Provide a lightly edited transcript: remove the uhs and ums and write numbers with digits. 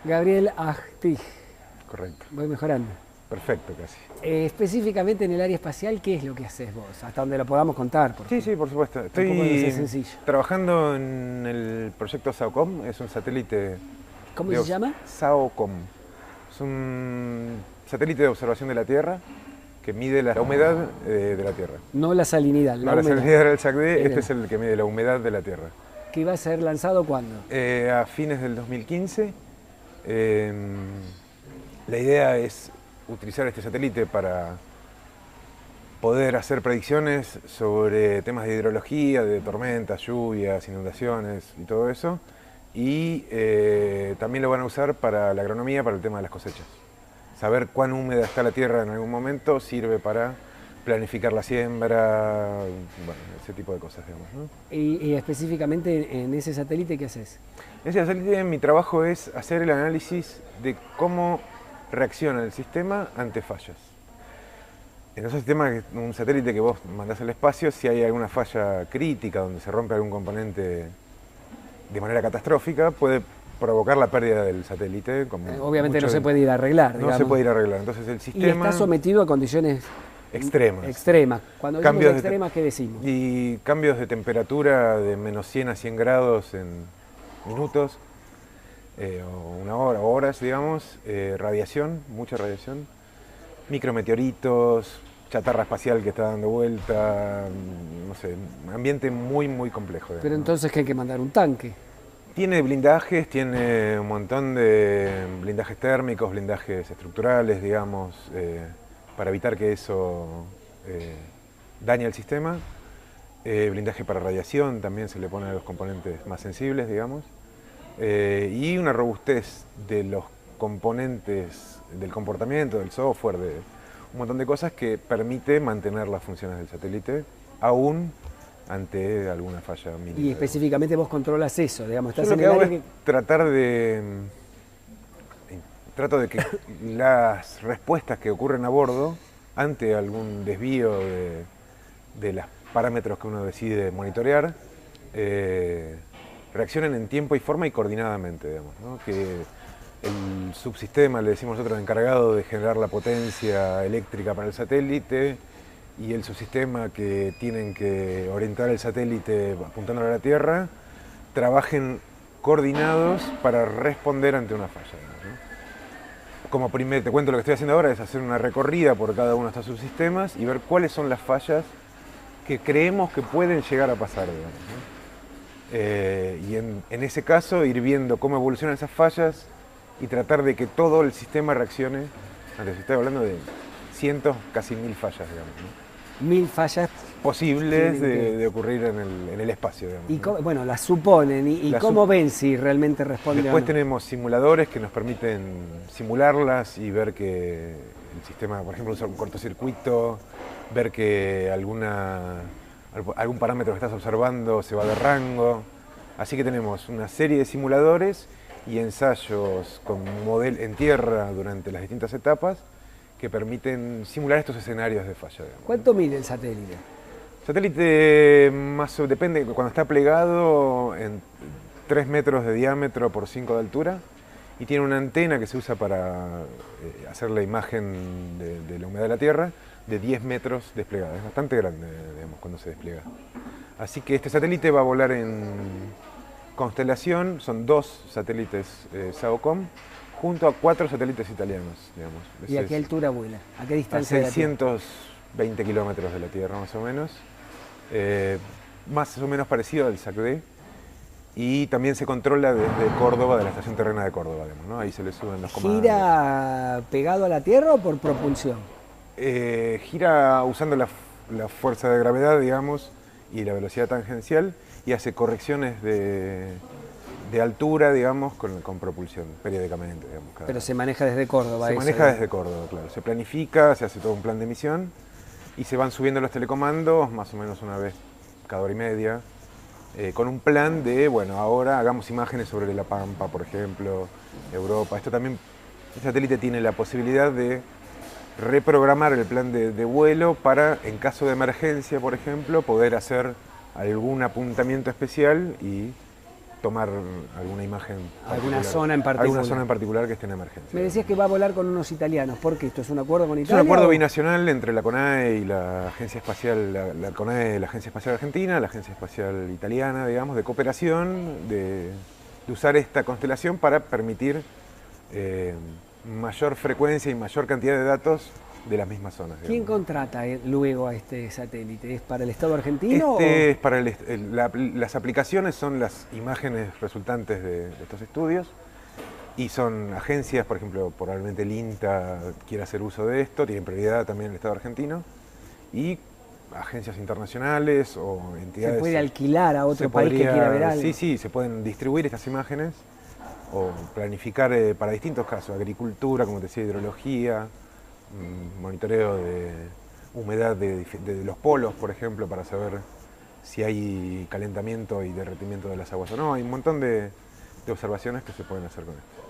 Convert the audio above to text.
Gabriel Ahtig. Correcto. Voy mejorando. Perfecto, casi. Específicamente en el área espacial, ¿qué es lo que haces vos? Hasta donde lo podamos contar. Sí, por supuesto. Tampoco debe ser Estoy sencillo. trabajando en el proyecto SAOCOM, es un satélite... ¿Cómo se llama? SAOCOM. Es un satélite de observación de la Tierra que mide la humedad de la Tierra. No la salinidad, No, la humedad. salinidad era el SACD, Bien. este es el que mide la humedad de la Tierra. ¿Que iba a ser lanzado cuándo? A fines del 2015. La idea es utilizar este satélite para poder hacer predicciones sobre temas de hidrología, de tormentas, lluvias, inundaciones y todo eso. Y también lo van a usar para la agronomía, para el tema de las cosechas. Saber cuán húmeda está la tierra en algún momento sirve para planificar la siembra, bueno, ese tipo de cosas, digamos, ¿no? Y específicamente en ese satélite, ¿qué haces? En ese satélite mi trabajo es hacer el análisis de cómo reacciona el sistema ante fallas. En esos sistemas, un satélite que vos mandás al espacio, si hay alguna falla crítica donde se rompe algún componente de manera catastrófica, puede provocar la pérdida del satélite. Obviamente no se puede ir a arreglar, No digamos. se puede ir a arreglar. Entonces el Y sistema... está sometido a condiciones extremas. extremas. Cuando decimos Cambios de extremas, ¿qué decimos? Y cambios de temperatura de menos 100 a 100 grados en minutos, o una hora, o horas, digamos, radiación, mucha radiación, micrometeoritos, chatarra espacial que está dando vuelta, no sé, ambiente muy, muy complejo. Pero entonces que hay que mandar un tanque. Tiene blindajes, tiene un montón de blindajes térmicos, blindajes estructurales, digamos, para evitar que eso dañe el sistema. Blindaje para radiación, también se le pone a los componentes más sensibles, digamos. Y una robustez de los componentes, del comportamiento, del software, de un montón de cosas que permite mantener las funciones del satélite, aún ante alguna falla mínima. Y específicamente vos controlas eso, digamos. Yo Estás lo en que el hago área es trato de que las respuestas que ocurren a bordo ante algún desvío de los parámetros que uno decide monitorear reaccionen en tiempo y forma y coordinadamente, digamos, ¿no? Que el subsistema, le decimos nosotros, encargado de generar la potencia eléctrica para el satélite, y el subsistema que tienen que orientar el satélite apuntándolo a la Tierra, trabajen coordinados para responder ante una falla, ¿no? Como primer, te cuento lo que estoy haciendo ahora, es hacer una recorrida por cada uno de estos subsistemas y ver cuáles son las fallas que creemos que pueden llegar a pasar, digamos, ¿no? Y en ese caso ir viendo cómo evolucionan esas fallas y tratar de que todo el sistema reaccione. Antes estoy hablando de cientos, casi 1000 fallas, digamos, ¿no? 1000 fallas Posibles de ocurrir en el espacio, digamos, y ¿no? bueno, las suponen. ¿Y cómo ven si realmente responden? Después o no? tenemos simuladores que nos permiten simularlas y ver que el sistema, por ejemplo, usa un cortocircuito, ver que algún parámetro que estás observando se va de rango. Así que tenemos una serie de simuladores y ensayos en tierra durante las distintas etapas que permiten simular estos escenarios de falla, digamos. ¿Cuánto mide el satélite? El satélite depende, cuando está plegado, en 3 metros de diámetro por 5 de altura, y tiene una antena que se usa para hacer la imagen de la humedad de la Tierra, de 10 metros desplegada. Es bastante grande, digamos, cuando se despliega. Así que este satélite va a volar en constelación, son 2 satélites SAOCOM, junto a 4 satélites italianos, digamos. ¿Y a qué altura vuela? ¿A qué distancia A de la Tierra? 620 kilómetros de la Tierra, más o menos. Más o menos parecido al SACD. Y también se controla desde Córdoba, de la estación terrena de Córdoba, digamos, ¿no? Ahí se le suben los comandos. ¿Gira pegado a la Tierra o por propulsión? Gira usando la fuerza de gravedad, digamos, y la velocidad tangencial, y hace correcciones de altura, digamos, con propulsión, periódicamente, digamos. Pero se maneja desde Córdoba. Se eso, maneja desde Córdoba, claro. Se planifica, se hace todo un plan de misión, y se van subiendo los telecomandos, más o menos una vez cada hora y media, con un plan de, bueno, ahora hagamos imágenes sobre La Pampa, por ejemplo, Europa. El satélite tiene la posibilidad de reprogramar el plan de vuelo para, en caso de emergencia, por ejemplo, poder hacer algún apuntamiento especial y tomar alguna imagen alguna particular, zona en particular. alguna zona en particular que esté en emergencia. Me decías que va a volar con unos italianos. ¿Por qué? ¿Esto es un acuerdo con Es Italia? un acuerdo o? binacional entre la CONAE y la Agencia Espacial, la CONAE, la Agencia Espacial Argentina, la Agencia Espacial Italiana, digamos, de cooperación, de usar esta constelación para permitir mayor frecuencia y mayor cantidad de datos de las mismas zonas. ¿Quién Digamos. contrata luego a este satélite? ¿Es para el Estado argentino? Este es para las aplicaciones son las imágenes resultantes de estos estudios y son agencias, por ejemplo, probablemente el INTA quiere hacer uso de esto, tiene prioridad también el Estado argentino, y agencias internacionales o entidades... ¿Se puede alquilar a otro país que quiera ver algo? Sí, sí, se pueden distribuir estas imágenes o planificar para distintos casos, agricultura, como te decía, hidrología, monitoreo de humedad de los polos, por ejemplo, para saber si hay calentamiento y derretimiento de las aguas o no. Hay un montón de observaciones que se pueden hacer con esto.